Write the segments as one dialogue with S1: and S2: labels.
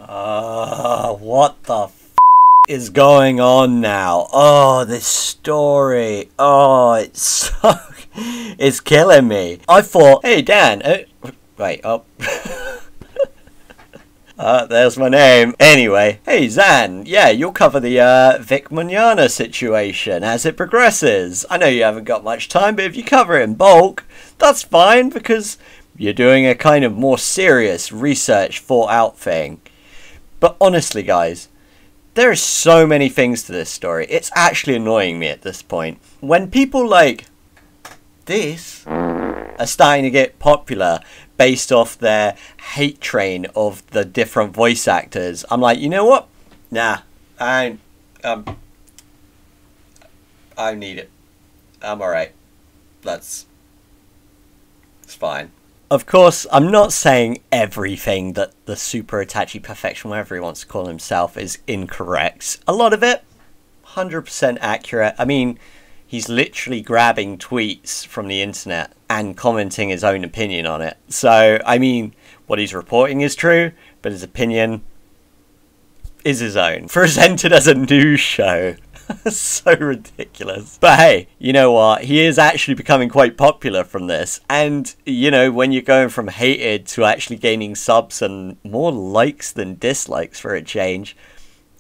S1: What the f is going on now? Oh, this story. Oh, it's so... it's killing me. I thought, hey, Dan. Wait, oh. There's my name. Anyway, hey, Zan. Yeah, you'll cover the Vic Mignogna situation as it progresses. I know you haven't got much time, but if you cover it in bulk, that's fine, because you're doing a kind of more serious research, thought-out thing. But honestly, guys, there are so many things to this story. It's actually annoying me at this point. When people like this are starting to get popular based off their hate train of the different voice actors, I'm like, you know what? Nah, I need it. I'm alright. It's fine. Of course, I'm not saying everything that the super Itachi perfection, whatever he wants to call himself, is incorrect. A lot of it, 100% accurate. I mean, he's literally grabbing tweets from the internet and commenting his own opinion on it. So, I mean, what he's reporting is true, but his opinion is his own. Presented as a news show. So ridiculous. But hey, you know what? He is actually becoming quite popular from this. And, you know, when you're going from hated to actually gaining subs and more likes than dislikes for a change,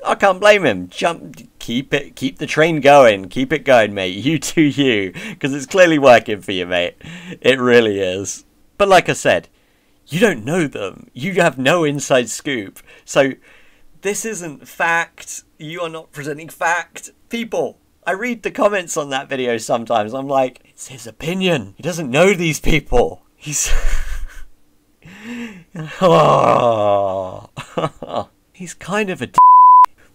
S1: I can't blame him. Keep the train going. Keep it going, mate. You do you. Because it's clearly working for you, mate. It really is. But like I said, you don't know them. You have no inside scoop. So this isn't fact. You are not presenting fact. People, I read the comments on that video sometimes. I'm like, it's his opinion. He doesn't know these people. He's... oh. He's kind of a d***.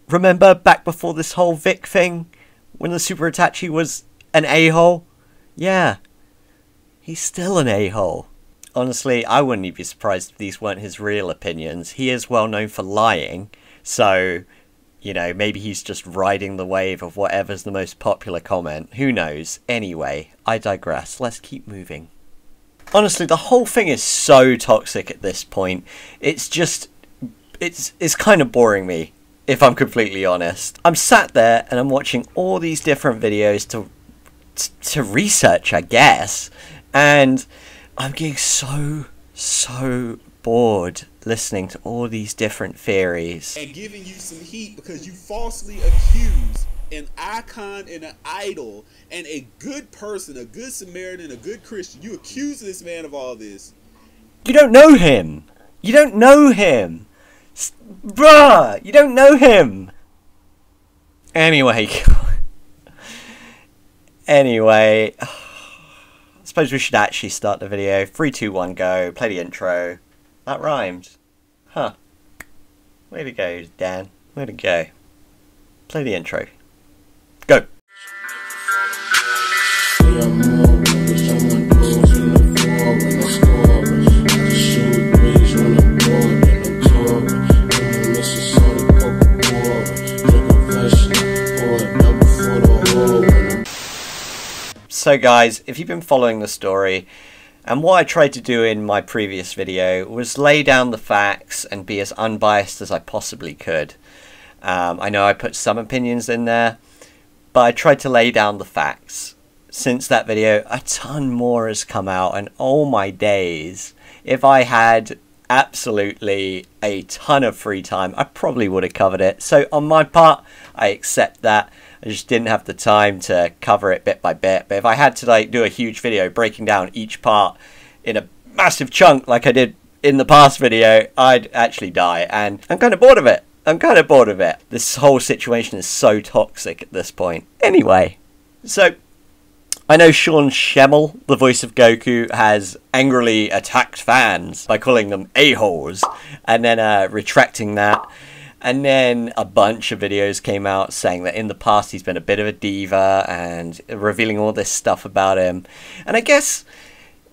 S1: Remember back before this whole Vic thing? When the Super Itachi was an a-hole? Yeah. He's still an a-hole. Honestly, I wouldn't be surprised if these weren't his real opinions. He is well known for lying. So, you know, maybe he's just riding the wave of whatever's the most popular comment. Who knows? Anyway, I digress. Let's keep moving. Honestly, the whole thing is so toxic at this point. It's just... It's kind of boring me, if I'm completely honest. I'm sat there and I'm watching all these different videos to research, I guess. And I'm getting so bored listening to all these different theories.
S2: And giving you some heat because you falsely accused an icon and an idol and a good person, a good Samaritan, a good Christian. You accuse this man of all this.
S1: You don't know him. You don't know him. Bruh, you don't know him. Anyway. Anyway. I suppose we should actually start the video. 3, 2, 1, go. Play the intro. That rhymed. Huh. Way to go, Dan. Way to go. Play the intro. Go. So guys, if you've been following the story, and what I tried to do in my previous video was lay down the facts and be as unbiased as I possibly could. I know I put some opinions in there, but I tried to lay down the facts. Since that video, a ton more has come out, and oh my days, if I had absolutely a ton of free time, I probably would have covered it. So on my part, I accept that. I just didn't have the time to cover it bit by bit. But if I had to like do a huge video breaking down each part in a massive chunk like I did in the past video, I'd actually die. And I'm kind of bored of it. I'm kind of bored of it. This whole situation is so toxic at this point. Anyway, so I know Sean Schemmel, the voice of Goku, has angrily attacked fans by calling them a-holes and then retracting that. And then a bunch of videos came out saying that in the past he's been a bit of a diva and revealing all this stuff about him. And I guess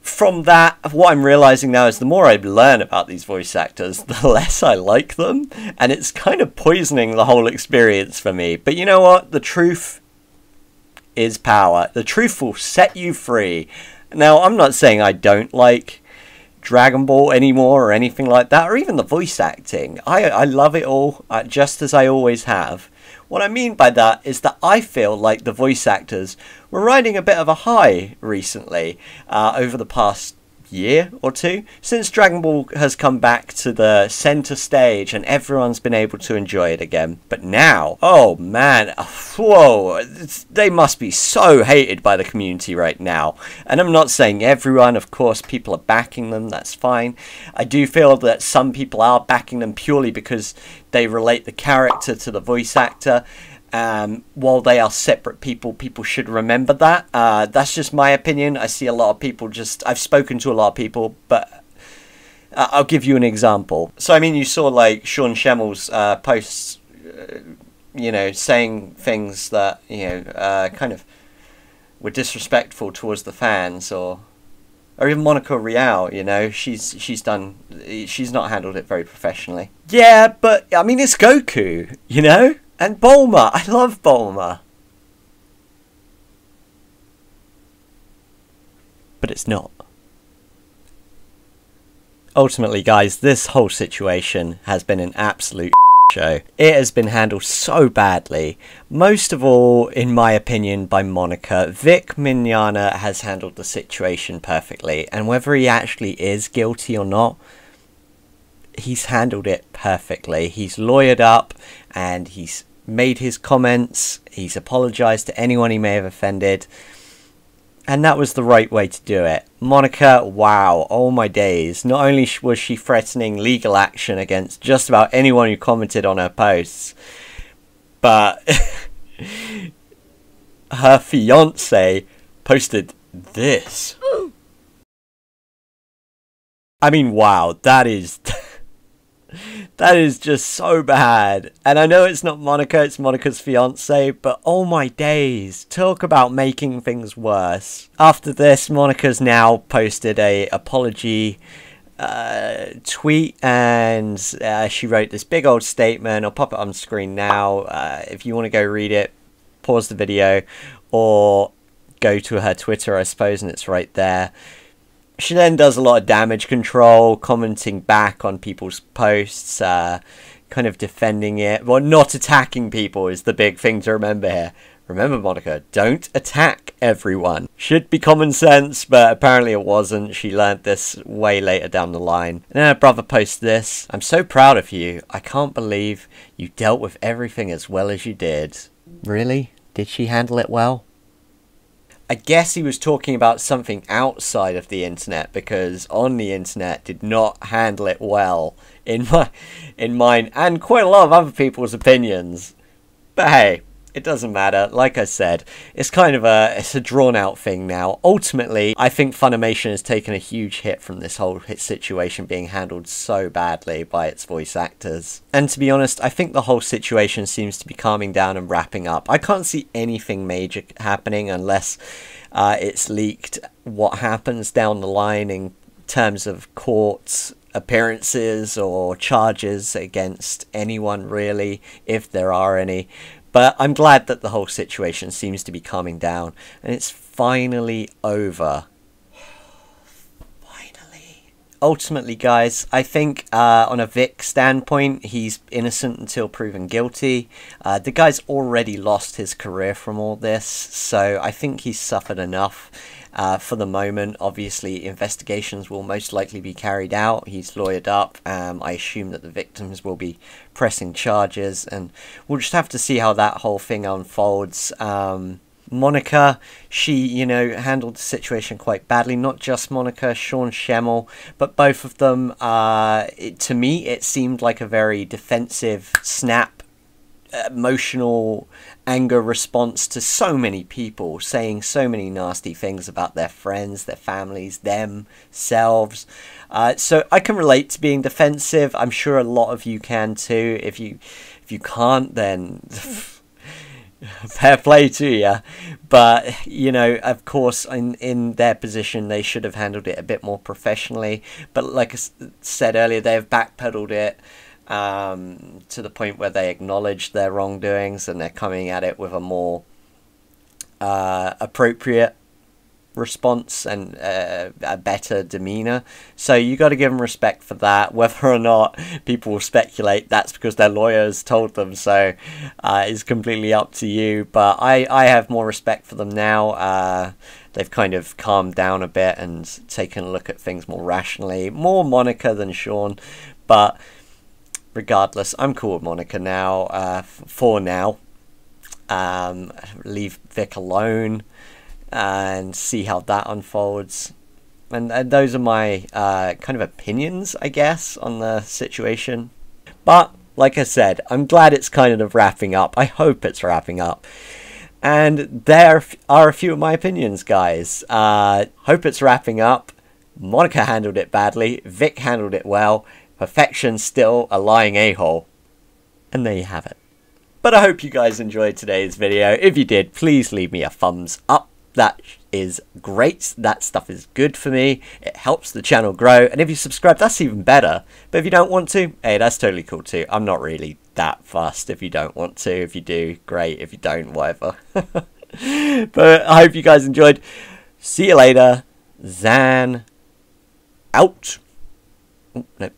S1: from that, what I'm realizing now is the more I learn about these voice actors, the less I like them. And it's kind of poisoning the whole experience for me. But you know what? The truth is power. The truth will set you free. Now, I'm not saying I don't like Dragon Ball anymore or anything like that, or even the voice acting. I love it all, just as I always have. What I mean by that is that I feel like the voice actors were riding a bit of a high recently, over the past year or two, since Dragon Ball has come back to the center stage and everyone's been able to enjoy it again. But now, oh man, whoa, they must be so hated by the community right now. And I'm not saying everyone, of course, people are backing them, that's fine. I do feel that some people are backing them purely because they relate the character to the voice actor. While they are separate people, people should remember that. That's just my opinion. I see a lot of people I've spoken to a lot of people, but I'll give you an example. So, I mean, you saw, like, Sean Schemmel's posts, you know, saying things that, you know, kind of were disrespectful towards the fans, or even Monica Rial, you know, she's not handled it very professionally. Yeah, but, I mean, it's Goku, you know? And Bulma, I love Bulma. But it's not. Ultimately, guys, this whole situation has been an absolute show. It has been handled so badly. Most of all, in my opinion, by Monica. Vic Mignogna has handled the situation perfectly. And whether he actually is guilty or not, he's handled it perfectly. He's lawyered up and he's made his comments. He's apologized to anyone he may have offended. And that was the right way to do it. Monica, wow, oh my days. Not only was she threatening legal action against just about anyone who commented on her posts, but her fiance posted this. I mean, wow, that is just so bad. And I know it's not Monica, it's Monica's fiance, but oh my days, talk about making things worse. After this, Monica's now posted a apology tweet, and she wrote this big old statement. I'll pop it on screen now. If you want to go read it, pause the video or go to her Twitter, I suppose, and it's right there. She then does a lot of damage control, commenting back on people's posts, kind of defending it. Well, not attacking people is the big thing to remember here. Remember, Monica, don't attack everyone. Should be common sense, but apparently it wasn't. She learned this way later down the line. And then her brother posts this. I'm so proud of you. I can't believe you dealt with everything as well as you did. Really? Did she handle it well? I guess he was talking about something outside of the internet, because on the internet did not handle it well in mine and quite a lot of other people's opinions. But hey, it doesn't matter. Like I said, it's kind of it's a drawn out thing now. Ultimately, I think Funimation has taken a huge hit from this whole situation being handled so badly by its voice actors. And to be honest, I think the whole situation seems to be calming down and wrapping up. I can't see anything major happening unless it's leaked what happens down the line in terms of court appearances or charges against anyone, really, if there are any. But I'm glad that the whole situation seems to be calming down and it's finally over. Finally. Ultimately, guys, I think on a Vic standpoint, he's innocent until proven guilty. The guy's already lost his career from all this, so I think he's suffered enough. For the moment, obviously, investigations will most likely be carried out. He's lawyered up. I assume that the victims will be pressing charges, and we'll just have to see how that whole thing unfolds. Monica, she, you know, handled the situation quite badly. Not just Monica, Sean Schemmel, but both of them. To me, it seemed like a very defensive, snap, emotional anger response to so many people saying so many nasty things about their friends, their families, themselves. So I can relate to being defensive. I'm sure a lot of you can too. If you can't, then fair play to you. But, you know, of course, in their position, they should have handled it a bit more professionally. But like I said earlier, they have backpedaled it to the point where they acknowledge their wrongdoings and they're coming at it with a more appropriate response and a better demeanor. So you got to give them respect for that. Whether or not people will speculate that's because their lawyers told them so is completely up to you. But I have more respect for them now. They've kind of calmed down a bit and taken a look at things more rationally. More Monica than Sean, but regardless, I'm cool with Monica now, for now. Leave Vic alone and see how that unfolds. And those are my kind of opinions, I guess, on the situation. But, like I said, I'm glad it's kind of wrapping up. I hope it's wrapping up. And there are a few of my opinions, guys. Hope it's wrapping up. Monica handled it badly. Vic handled it well. Perfection's still a lying a-hole. And there you have it. But I hope you guys enjoyed today's video. If you did, please leave me a thumbs up. That is great. That stuff is good for me. It helps the channel grow. And if you subscribe, that's even better. But if you don't want to, hey, that's totally cool too. I'm not really that fussed if you don't want to. If you do, great. If you don't, whatever. But I hope you guys enjoyed. See you later. Xan out. Oh, no.